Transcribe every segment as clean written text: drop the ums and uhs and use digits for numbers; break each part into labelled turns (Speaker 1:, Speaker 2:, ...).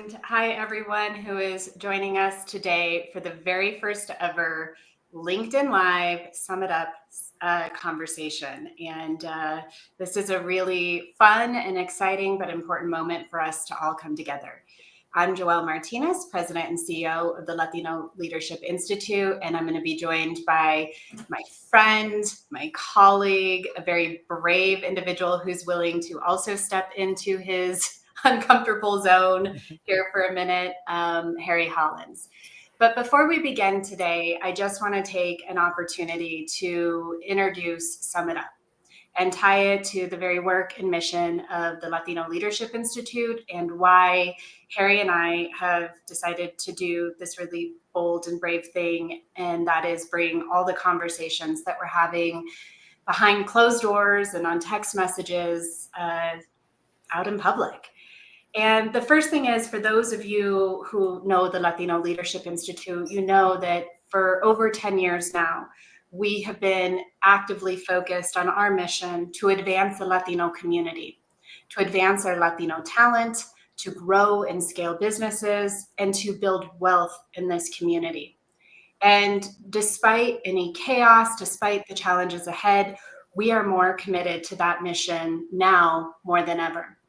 Speaker 1: And hi, everyone who is joining us today for the very first ever LinkedIn Live Summit Up conversation. And this is a really fun and exciting but important moment for us to all come together. I'm Joelle Martinez, President and CEO of the Latino Leadership Institute, and I'm going to be joined by my friend, my colleague, a very brave individual who's willing to also step into his uncomfortable zone here for a minute, Harry Hollins. But before we begin today, I just want to take an opportunity to introduce Summit Up and tie it to the very work and mission of the Latino Leadership Institute and why Harry and I have decided to do this really bold and brave thing, and that is bring all the conversations that we're having behind closed doors and on text messages out in public. And the first thing is, for those of you who know the Latino Leadership Institute, you know that for over 10 years now, we have been actively focused on our mission to advance the Latino community, to advance our Latino talent, to grow and scale businesses, and to build wealth in this community. And despite any chaos, despite the challenges ahead, we are more committed to that mission now more than ever.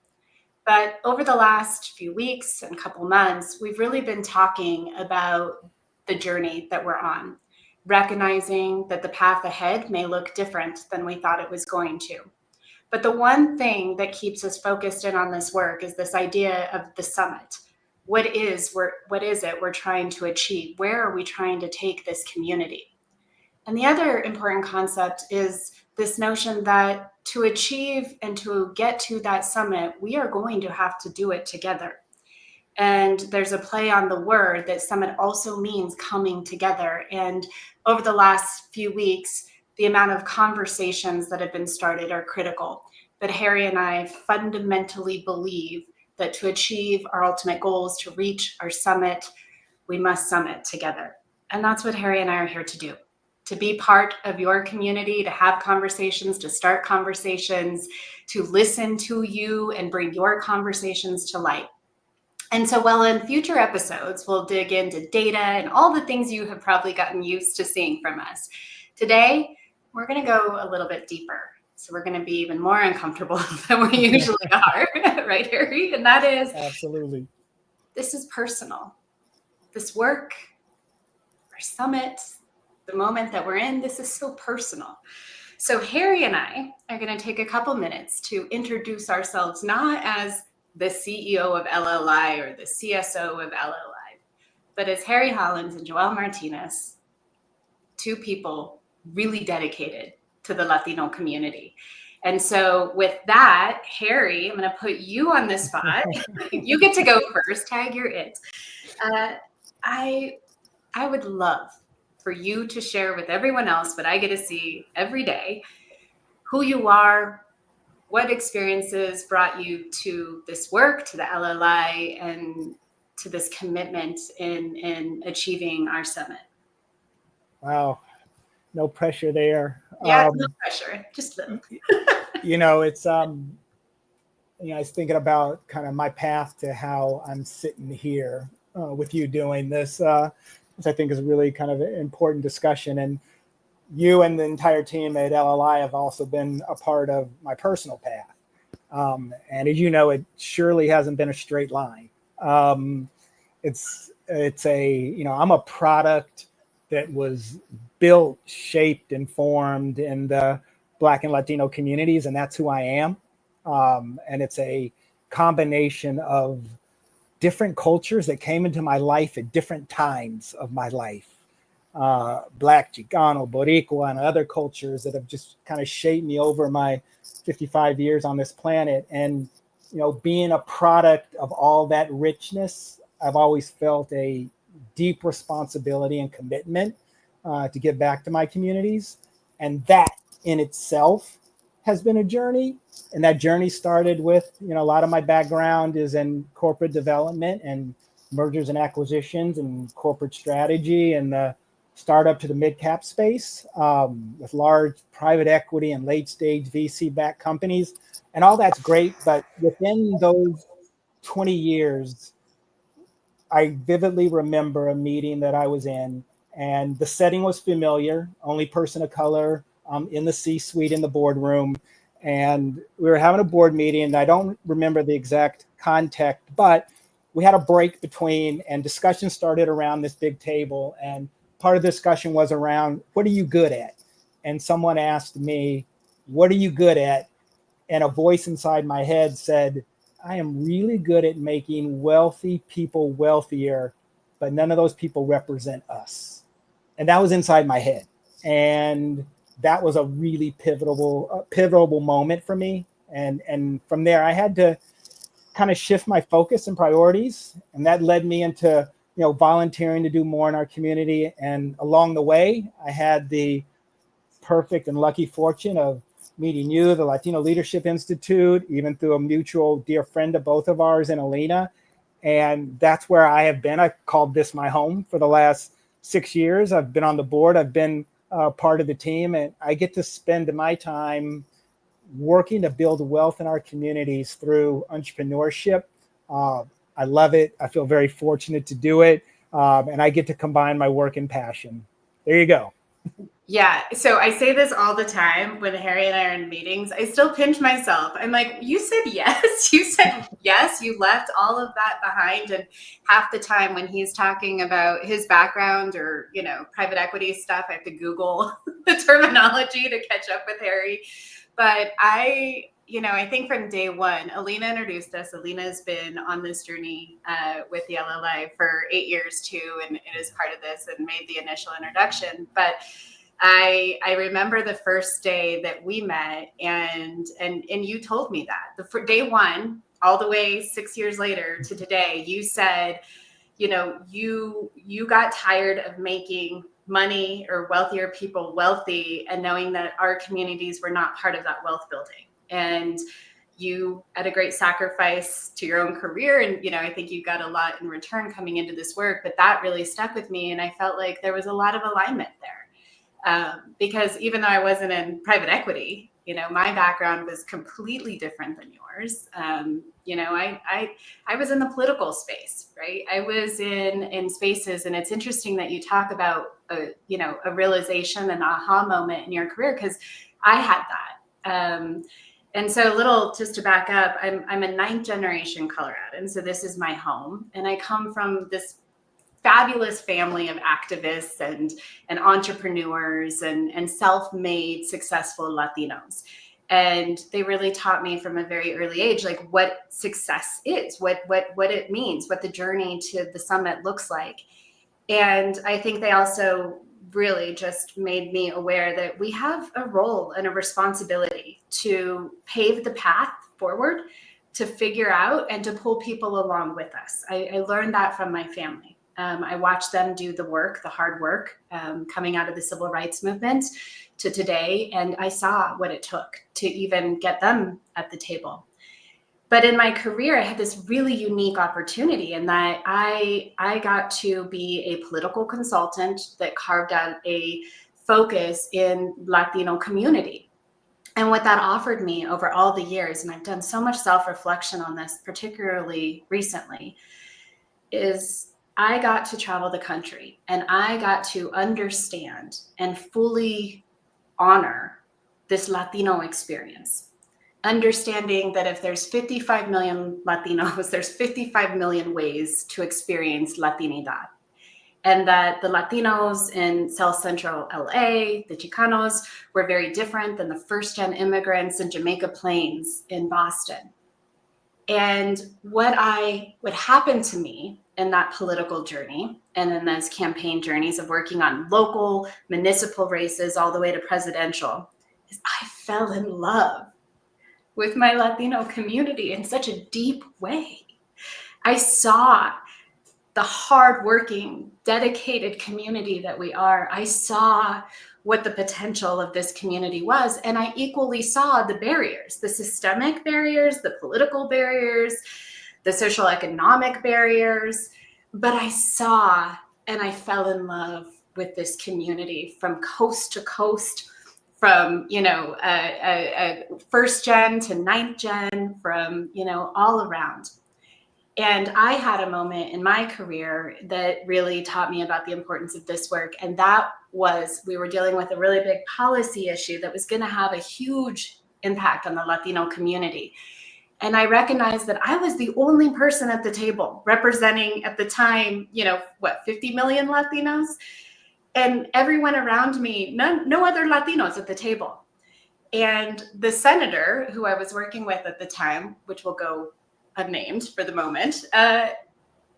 Speaker 1: But over the last few weeks and couple months, we've really been talking about the journey that we're on, recognizing that the path ahead may look different than we thought it was going to. But the one thing that keeps us focused in on this work is this idea of the summit. What is it we're trying to achieve? Where are we trying to take this community? And the other important concept is this notion that to achieve and to get to that summit, we are going to have to do it together. And there's a play on the word that summit also means coming together. And over the last few weeks, the amount of conversations that have been started are critical. But Harry and I fundamentally believe that to achieve our ultimate goals, to reach our summit, we must summit together. And that's what Harry and I are here to do. To be part of your community, to have conversations, to start conversations, to listen to you and bring your conversations to light. And so while in future episodes, we'll dig into data and all the things you have probably gotten used to seeing from us. Today, we're going to go a little bit deeper. So we're going to be even more uncomfortable than we usually are, right, Harry? And that is,
Speaker 2: absolutely,
Speaker 1: this is personal. This work, our summit, the moment that we're in, this is so personal. So Harry and I are going to take a couple minutes to introduce ourselves, not as the CEO of LLI or the CSO of LLI, but as Harry Hollins and Joelle Martinez, two people really dedicated to the Latino community. And so with that, Harry, I'm going to put you on the spot. You get to go first. Tag, you're it. I would love for you to share with everyone else what I get to see every day, who you are, what experiences brought you to this work, to the LLI, and to this commitment in achieving our summit.
Speaker 2: Wow. No pressure there.
Speaker 1: Yeah, no pressure, just little.
Speaker 2: It's, I was thinking about kind of my path to how I'm sitting here with you doing this, which I think is really kind of an important discussion. And you and the entire team at LLI have also been a part of my personal path. And as you know, it surely hasn't been a straight line. It's I'm a product that was built, shaped, and formed in the Black and Latino communities, and that's who I am. And it's a combination of different cultures that came into my life at different times of my life. Black, Chicano, Boricua, and other cultures that have just kind of shaped me over my 55 years on this planet. And, being a product of all that richness, I've always felt a deep responsibility and commitment to give back to my communities. And that in itself has been a journey. And that journey started with, a lot of my background is in corporate development and mergers and acquisitions and corporate strategy and the startup to the mid-cap space with large private equity and late-stage VC-backed companies. And all that's great, but within those 20 years, I vividly remember a meeting that I was in, and the setting was familiar, only person of color in the C-suite in the boardroom. And we were having a board meeting, and I don't remember the exact context, but we had a break between, and discussion started around this big table. And part of the discussion was around, what are you good at? And someone asked me, what are you good at? And a voice inside my head said, I am really good at making wealthy people wealthier, but none of those people represent us. And that was inside my head. And that was a really pivotal moment for me. And from there, I had to kind of shift my focus and priorities. And that led me into, volunteering to do more in our community. And along the way, I had the perfect and lucky fortune of meeting you, the Latino Leadership Institute, even through a mutual dear friend of both of ours in Alina. And that's where I have been. I called this my home for the last 6 years. I've been on the board. I've been part of the team, and I get to spend my time working to build wealth in our communities through entrepreneurship. I love it. I feel very fortunate to do it. And I get to combine my work and passion. There you go.
Speaker 1: Yeah. So I say this all the time when Harry and I are in meetings. I still pinch myself. I'm like, you said yes. You said yes. You left all of that behind. And half the time when he's talking about his background or, private equity stuff, I have to Google the terminology to catch up with Harry. But I think from day one, Alina introduced us. Alina has been on this journey with the LLI for 8 years too, and is part of this and made the initial introduction. But I remember the first day that we met, and you told me that for day one, all the way 6 years later to today, you said, you got tired of making money or wealthier people wealthy and knowing that our communities were not part of that wealth building. And you had a great sacrifice to your own career. And, I think you got a lot in return coming into this work, but that really stuck with me. And I felt like there was a lot of alignment there. Because even though I wasn't in private equity, my background was completely different than yours. I was in the political space, right? I was in spaces, and it's interesting that you talk about a realization, an aha moment in your career, because I had that. And so just to back up, I'm a 9th generation Coloradan, so this is my home, and I come from this fabulous family of activists and entrepreneurs and self-made successful Latinos. And they really taught me from a very early age, like what success is, what it means, what the journey to the summit looks like. And I think they also really just made me aware that we have a role and a responsibility to pave the path forward, to figure out and to pull people along with us. I learned that from my family. I watched them do the work, the hard work, coming out of the civil rights movement to today. And I saw what it took to even get them at the table. But in my career, I had this really unique opportunity in that I got to be a political consultant that carved out a focus in Latino community. And what that offered me over all the years, and I've done so much self-reflection on this, particularly recently, is I got to travel the country and I got to understand and fully honor this Latino experience. Understanding that if there's 55 million Latinos, there's 55 million ways to experience Latinidad. And that the Latinos in South Central LA, the Chicanos, were very different than the first-gen immigrants in Jamaica Plains in Boston. And what happened to me in that political journey and in those campaign journeys of working on local municipal races all the way to presidential is I fell in love with my Latino community in such a deep way. I saw the hardworking, dedicated community that we are. I saw what the potential of this community was. And I equally saw the barriers, the systemic barriers, the political barriers, the social economic barriers. But I saw and I fell in love with this community from coast to coast, from first gen to 9th gen, from all around. And I had a moment in my career that really taught me about the importance of this work. And that was, we were dealing with a really big policy issue that was going to have a huge impact on the Latino community. And I recognized that I was the only person at the table representing, at the time, 50 million Latinos, and everyone around me, no other Latinos at the table. And the senator who I was working with at the time, which will go unnamed for the moment,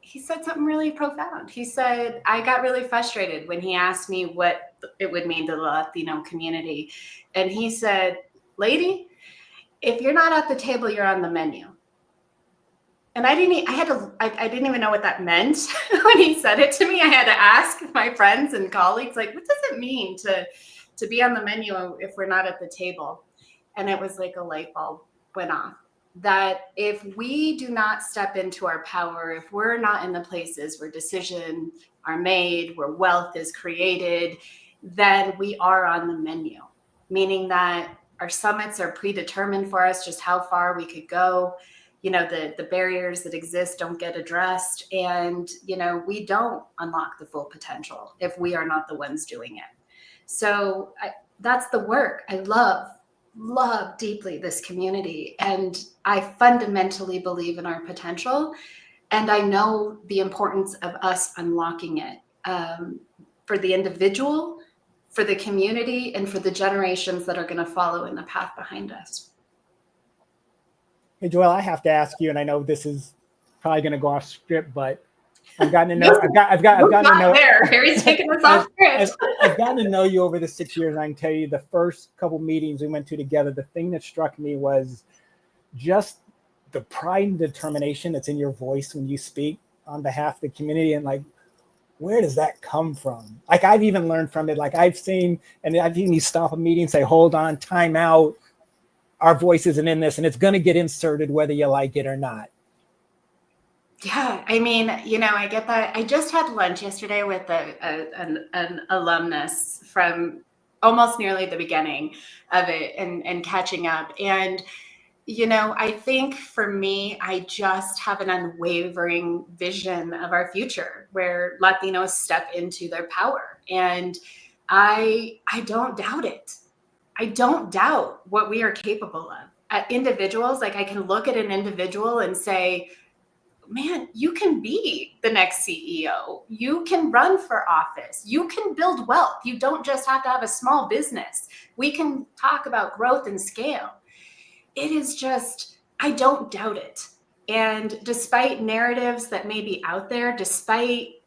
Speaker 1: he said something really profound. He said, I got really frustrated when he asked me what it would mean to the Latino community. And he said, lady, if you're not at the table, you're on the menu. And I didn't even know what that meant when he said it to me. I had to ask my friends and colleagues, like, what does it mean to be on the menu if we're not at the table? And it was like a light bulb went off, that if we do not step into our power, if we're not in the places where decisions are made, where wealth is created, then we are on the menu, meaning that our summits are predetermined for us, just how far we could go. The barriers that exist don't get addressed, and we don't unlock the full potential if we are not the ones doing it. So that's the work. I love deeply this community, and I fundamentally believe in our potential, and I know the importance of us unlocking it, for the individual, for the community, and for the generations that are going to follow in the path behind us.
Speaker 2: Hey, Joelle, I have to ask you, and I know this is probably going to go off script, but I've gotten to know. I've gotten to know.
Speaker 1: Harry's taking us off script.
Speaker 2: I've gotten to know you over the 6 years, and I can tell you, the first couple meetings we went to together, the thing that struck me was just the pride and determination that's in your voice when you speak on behalf of the community, and like, where does that come from? Like, I've even learned from it. Like, I've seen you stop a meeting, say, hold on, time out. Our voice isn't in this, and it's going to get inserted whether you like it or not.
Speaker 1: Yeah, I mean, I get that. I just had lunch yesterday with an alumnus from almost nearly the beginning of it, and catching up. And, I think for me, I just have an unwavering vision of our future where Latinos step into their power. And I don't doubt it. I don't doubt what we are capable of. Individuals, like, I can look at an individual and say, man, you can be the next CEO. You can run for office. You can build wealth. You don't just have to have a small business. We can talk about growth and scale. It is just, I don't doubt it. And despite narratives that may be out there, despite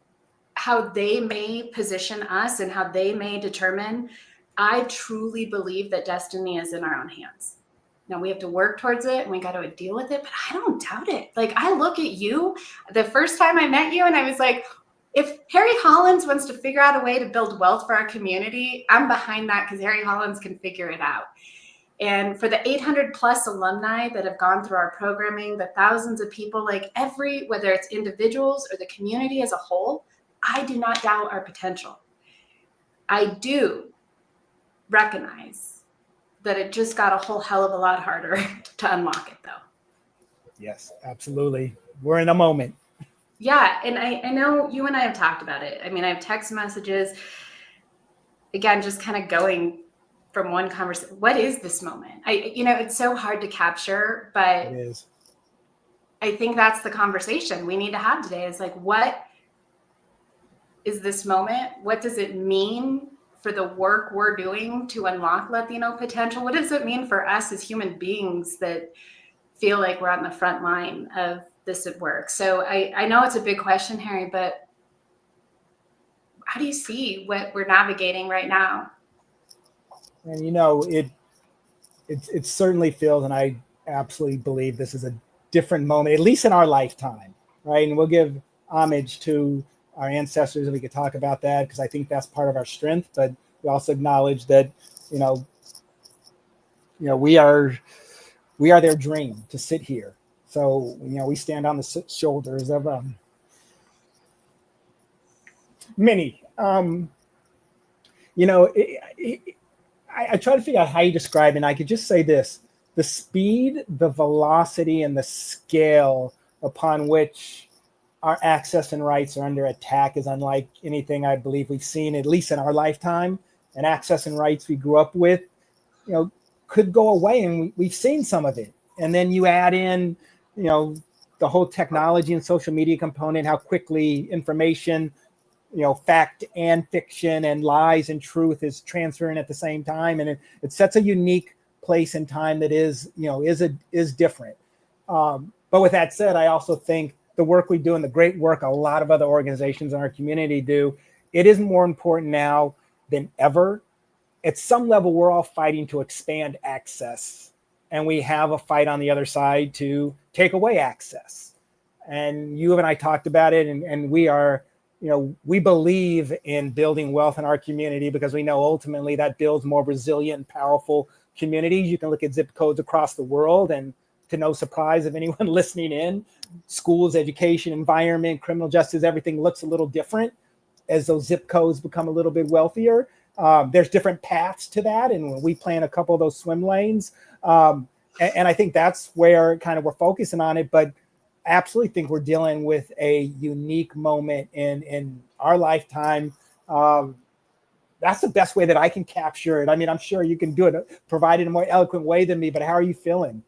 Speaker 1: how they may position us and how they may determine, I truly believe that destiny is in our own hands. Now we have to work towards it, and we got to deal with it, but I don't doubt it. Like, I look at you the first time I met you, and I was like, if Harry Hollins wants to figure out a way to build wealth for our community, I'm behind that, because Harry Hollins can figure it out. And for the 800 plus alumni that have gone through our programming, the thousands of people, like, whether it's individuals or the community as a whole, I do not doubt our potential. I do recognize that it just got a whole hell of a lot harder to unlock it, though.
Speaker 2: Yes, absolutely. We're in a moment.
Speaker 1: Yeah, and I know you and I have talked about it. I mean, I have text messages, again, just kind of going from one conversation. What is this moment? It's so hard to capture, but
Speaker 2: it is.
Speaker 1: I think that's the conversation we need to have today, is like, what is this moment? What does it mean for the work we're doing to unlock Latino potential? What does it mean for us as human beings that feel like we're on the front line of this at work? So I know it's a big question, Harry, but how do you see what we're navigating right now?
Speaker 2: And it certainly feels, and I absolutely believe this is a different moment, at least in our lifetime, right? And we'll give homage to our ancestors, and we could talk about that, because I think that's part of our strength. But we also acknowledge that, we are their dream to sit here. So, we stand on the shoulders of many. I try to figure out how you describe it, and I could just say this: the speed, the velocity, and the scale upon which our access and rights are under attack is unlike anything I believe we've seen, at least in our lifetime. And access and rights we grew up with, could go away, and we've seen some of it. And then you add in, the whole technology and social media component, how quickly information, fact and fiction and lies and truth is transferring at the same time, and it sets a unique place and time that is different. But with that said, I also think the work we do and the great work a lot of other organizations in our community do, it is more important now than ever. At some level, we're all fighting to expand access, and we have a fight on the other side to take away access. And you and I talked about it, and we are, we believe in building wealth in our community because we know ultimately that builds more resilient and powerful communities. You can look at zip codes across the world, and to no surprise of anyone listening in, schools, education, environment, criminal justice, everything looks a little different as those zip codes become a little bit wealthier. There's different paths to that, and we plan a couple of those swim lanes. And I think that's where kind of we're focusing on it, but absolutely think we're dealing with a unique moment in our lifetime. That's the best way that I can capture it. I mean, I'm sure you can do it, provide it in a more eloquent way than me, but how are you feeling?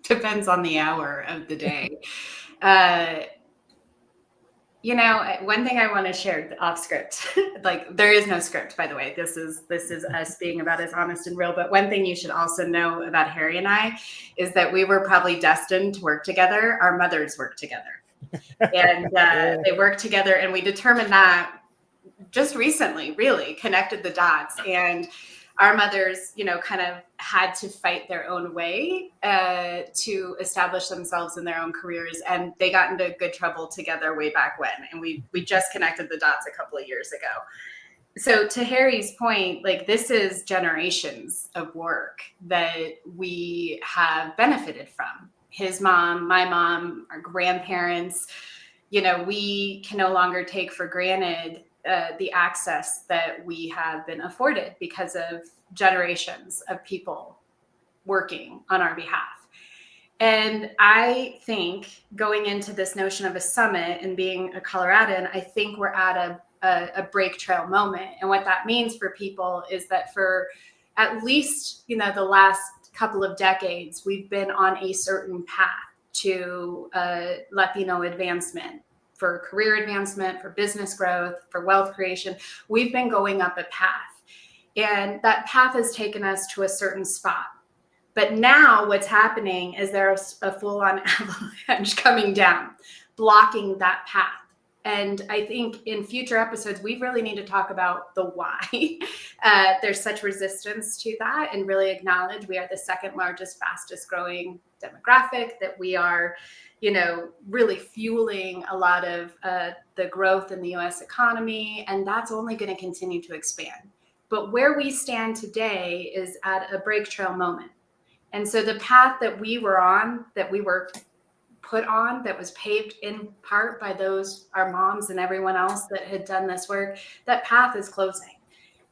Speaker 1: Depends on the hour of the day. One thing I want to share off script, like there is no script, by the way. This is us being about as honest and real. But one thing you should also know about Harry and I is that we were probably destined to work together. Our mothers worked together, and they worked together, and we determined that just recently, really connected the dots. And our mothers, kind of had to fight their own way to establish themselves in their own careers. And they got into good trouble together way back when. And we just connected the dots a couple of years ago. So to Harry's point, like this is generations of work that we have benefited from. His mom, my mom, our grandparents, we can no longer take for granted the access that we have been afforded because of generations of people working on our behalf. And I think going into this notion of a summit and being a Coloradan, I think we're at a break trail moment. And what that means for people is that for at least, the last couple of decades, we've been on a certain path to Latino advancement, for career advancement, for business growth, for wealth creation. We've been going up a path, and that path has taken us to a certain spot. But now what's happening is there's a full-on avalanche coming down, blocking that path. And I think in future episodes, we really need to talk about the why. There's such resistance to that, and really acknowledge we are the second largest, fastest growing demographic, that we are really fueling a lot of the growth in the US economy, and that's only going to continue to expand. But where we stand today is at a break trail moment. And so the path that we were on, that we were put on, that was paved in part by our moms and everyone else that had done this work, that path is closing,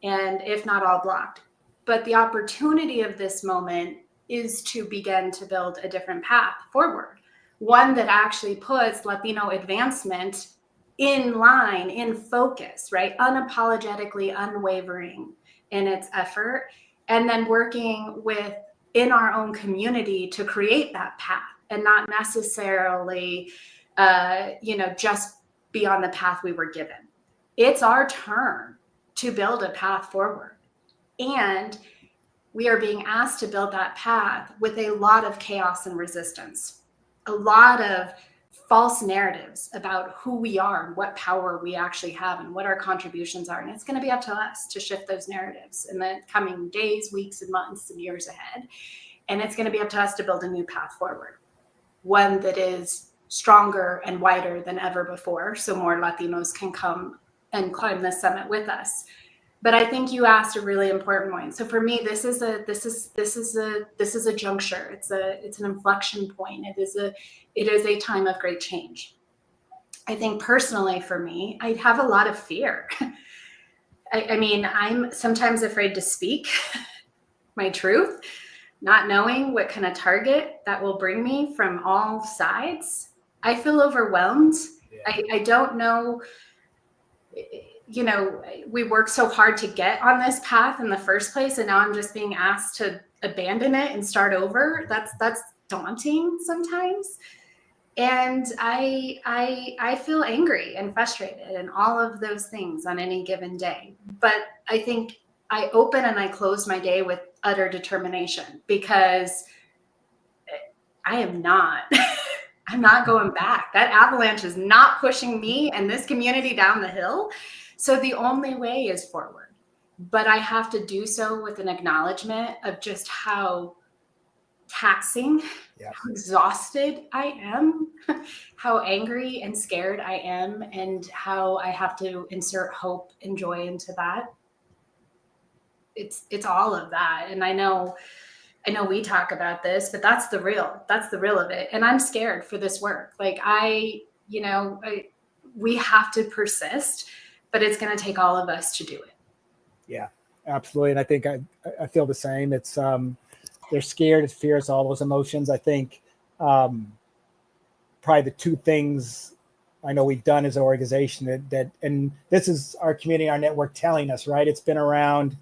Speaker 1: and if not all blocked. But the opportunity of this moment is to begin to build a different path forward. One that actually puts Latino advancement in line, in focus, right? Unapologetically unwavering in its effort, and then working in our own community to create that path, and not necessarily, just be on the path we were given. It's our turn to build a path forward. And we are being asked to build that path with a lot of chaos and resistance, a lot of false narratives about who we are and what power we actually have and what our contributions are. And it's going to be up to us to shift those narratives in the coming days, weeks, and months and years ahead. And it's going to be up to us to build a new path forward, one that is stronger and wider than ever before, so more Latinos can come and climb this summit with us. But I think you asked a really important point. So for me, this is a juncture. It's an inflection point. It is a time of great change. I think personally for me, I have a lot of fear. I mean, I'm sometimes afraid to speak my truth. not knowing what kind of target that will bring me from all sides. I feel overwhelmed.
Speaker 2: Yeah.
Speaker 1: I don't know, you know, we worked so hard to get on this path in the first place, and now I'm just being asked to abandon it and start over. That's daunting sometimes. And I feel angry and frustrated and all of those things on any given day. But I think I open and I close my day with utter determination, because I am not I'm not going back. That avalanche is not pushing me and this community down the hill. So the only way is forward. But I have to do so with an acknowledgement of just how taxing,
Speaker 2: Yeah.
Speaker 1: how exhausted I am, how angry and scared I am, and how I have to insert hope and joy into that. It's all of that. And I know we talk about this, but that's the real of it. And I'm scared for this work. Like we have to persist, but it's going to take all of us to do it.
Speaker 2: Yeah, absolutely. And I think I feel the same. It's they're scared, it's fear, it's all those emotions. I think probably the two things I know we've done as an organization that and this is our community, our network telling us, right? It's been around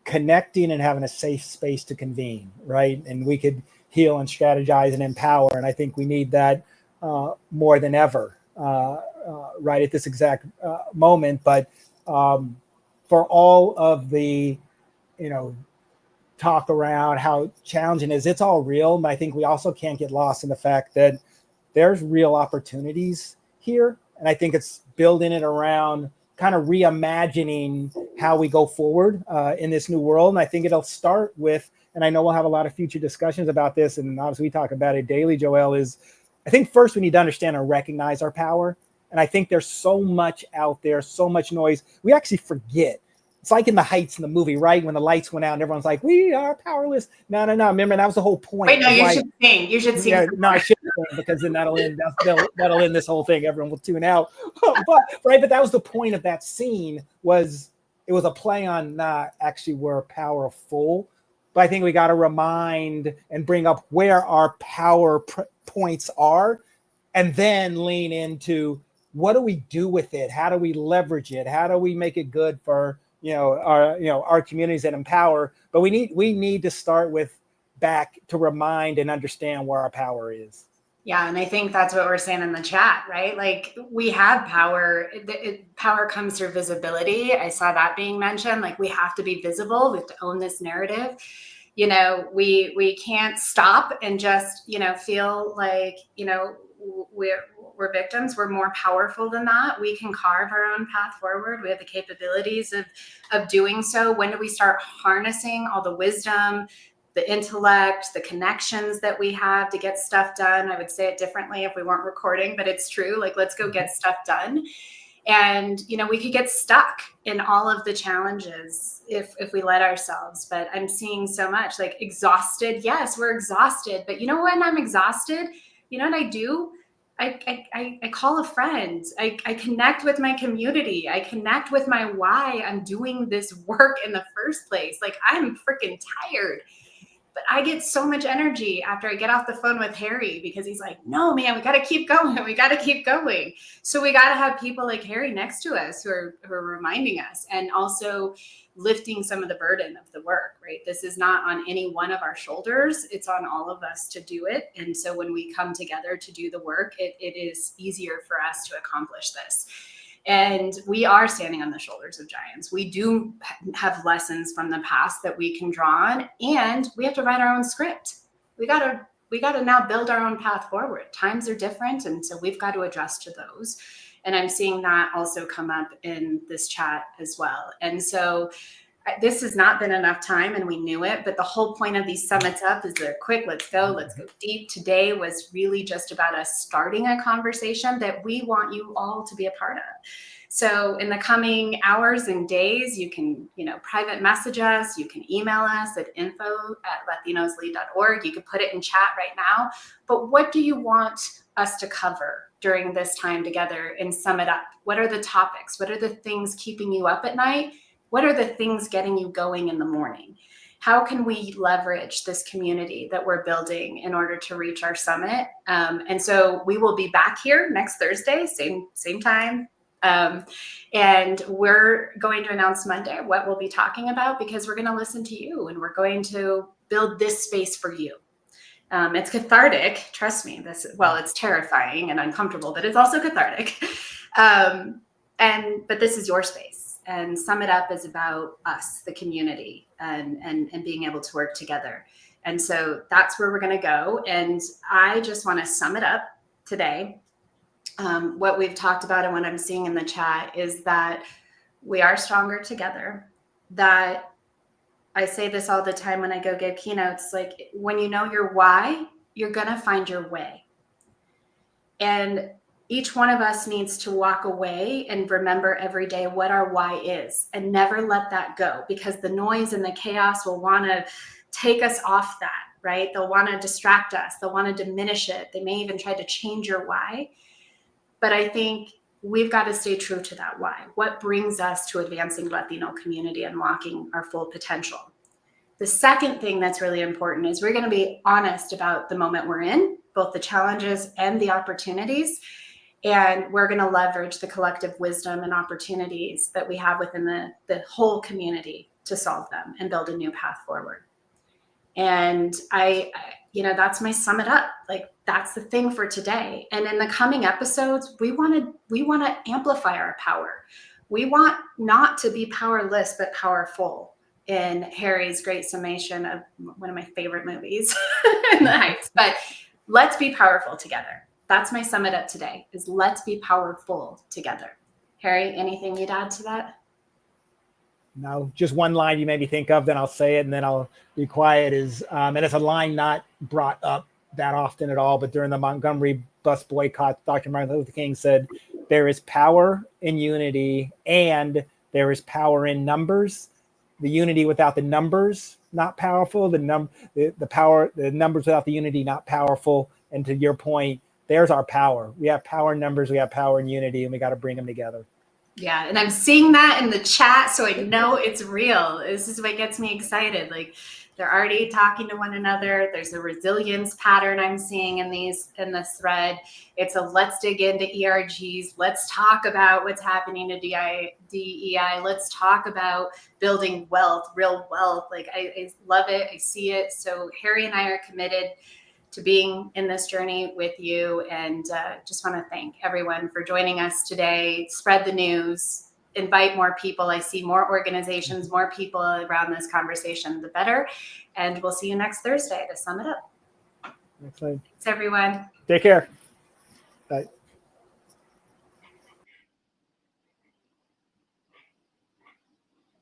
Speaker 2: connecting and having a safe space to convene, right? And we could heal and strategize and empower. And I think we need that more than ever, right at this exact moment. But for all of the, talk around how challenging it is, it's all real. But I think we also can't get lost in the fact that there's real opportunities here. And I think it's building it around kind of reimagining how we go forward in this new world. And I think it'll start with, and I know we'll have a lot of future discussions about this, and obviously we talk about it daily, Joelle, is I think first we need to understand and recognize our power. And I think there's so much out there, so much noise. We actually forget. It's like in The Heights in the movie, right? When the lights went out and everyone's like, we are powerless. No. Remember, that was the whole point.
Speaker 1: Wait, no, you should sing. You should sing.
Speaker 2: Yeah, no, I shouldn't sing, because then that'll end this whole thing. Everyone will tune out. But that was the point of that scene, it was a play on not actually we're powerful. But I think we got to remind and bring up where our power points are, and then lean into what do we do with it? How do we leverage it? How do we make it good for our communities and empower? But we need to start with back to remind and understand where our power is.
Speaker 1: Yeah, and I think that's what we're saying in the chat, right? Like, we have power. Power comes through visibility. I saw that being mentioned. Like, we have to be visible. We have to own this narrative. We can't stop and just feel like we're victims. We're more powerful than that. We can carve our own path forward. We have the capabilities of doing so. When do we start harnessing all the wisdom, the intellect, the connections that we have to get stuff done? I would say it differently if we weren't recording, but it's true. Like, let's go get stuff done. And we could get stuck in all of the challenges if we let ourselves. But I'm seeing so much like exhausted. Yes, we're exhausted. But when I'm exhausted, you know what I do? I call a friend. I connect with my community. I connect with my why I'm doing this work in the first place. Like, I'm freaking tired. But I get so much energy after I get off the phone with Harry, because he's like, no, man, we got to keep going. We got to keep going. So we got to have people like Harry next to us who are reminding us, and also lifting some of the burden of the work, right? This is not on any one of our shoulders. It's on all of us to do it. And so when we come together to do the work, it is easier for us to accomplish this. And we are standing on the shoulders of giants. We do have lessons from the past that we can draw on, and we have to write our own script. We got to now build our own path forward. Times are different, and so we've got to adjust to those. And I'm seeing that also come up in this chat as well. And so this has not been enough time, and we knew it, but the whole point of these summits up is they're quick. Let's go deep. Today was really just about us starting a conversation that we want you all to be a part of. So in the coming hours and days, you can, private message us. You can email us at info@latinoslead.org. You can put it in chat right now. But what do you want us to cover during this time together and sum it up? What are the topics? What are the things keeping you up at night? What are the things getting you going in the morning? how can we leverage this community that we're building in order to reach our summit? And so we will be back here next Thursday, same time. And we're going to announce Monday what we'll be talking about, because we're going to listen to you and we're going to build this space for you. It's cathartic, trust me. It's terrifying and uncomfortable, but it's also cathartic. But this is your space. And Summit Up is about us, the community, and being able to work together. And so that's where we're going to go. And I just want to sum it up today. What we've talked about and what I'm seeing in the chat is that we are stronger together. That I say this all the time when I go give keynotes, like, when you know your why, you're going to find your way. And each one of us needs to walk away and remember every day what our why is, and never let that go, because the noise and the chaos will want to take us off that, right? They'll want to distract us. They'll want to diminish it. They may even try to change your why. But I think we've got to stay true to that why. What brings us to advancing the Latino community and unlocking our full potential? The second thing that's really important is we're going to be honest about the moment we're in, both the challenges and the opportunities. And we're going to leverage the collective wisdom and opportunities that we have within the whole community to solve them and build a new path forward. And that's my sum it up. Like, that's the thing for today. And in the coming episodes, we want to amplify our power. We want not to be powerless, but powerful. In Harry's great summation of one of my favorite movies, in the Heights. But let's be powerful together. That's my sum it up today, is let's be powerful together. Harry, anything you'd add to that?
Speaker 2: No, just one line you made me think of, then I'll say it and then I'll be quiet, is, and it's a line not brought up that often at all, but during the Montgomery bus boycott, Dr. Martin Luther King said, there is power in unity and there is power in numbers. The unity without the numbers, not powerful. The numbers without the unity, not powerful. And to your point, there's our power. We have power in numbers, we have power in unity, and we got to bring them together.
Speaker 1: Yeah, and I'm seeing that in the chat, so I know it's real. This is what gets me excited. Like, they're already talking to one another. There's a resilience pattern I'm seeing in this thread. It's a let's dig into ERGs. Let's talk about what's happening to DEI. Let's talk about building wealth, real wealth. Like, I love it. I see it. So Harry and I are committed to being in this journey with you, and just want to thank everyone for joining us today. Spread the news, invite more people. I see more organizations, more people around this conversation, the better. And we'll see you next Thursday to sum it up.
Speaker 2: Excellent.
Speaker 1: Thanks, everyone.
Speaker 2: Take care. Bye.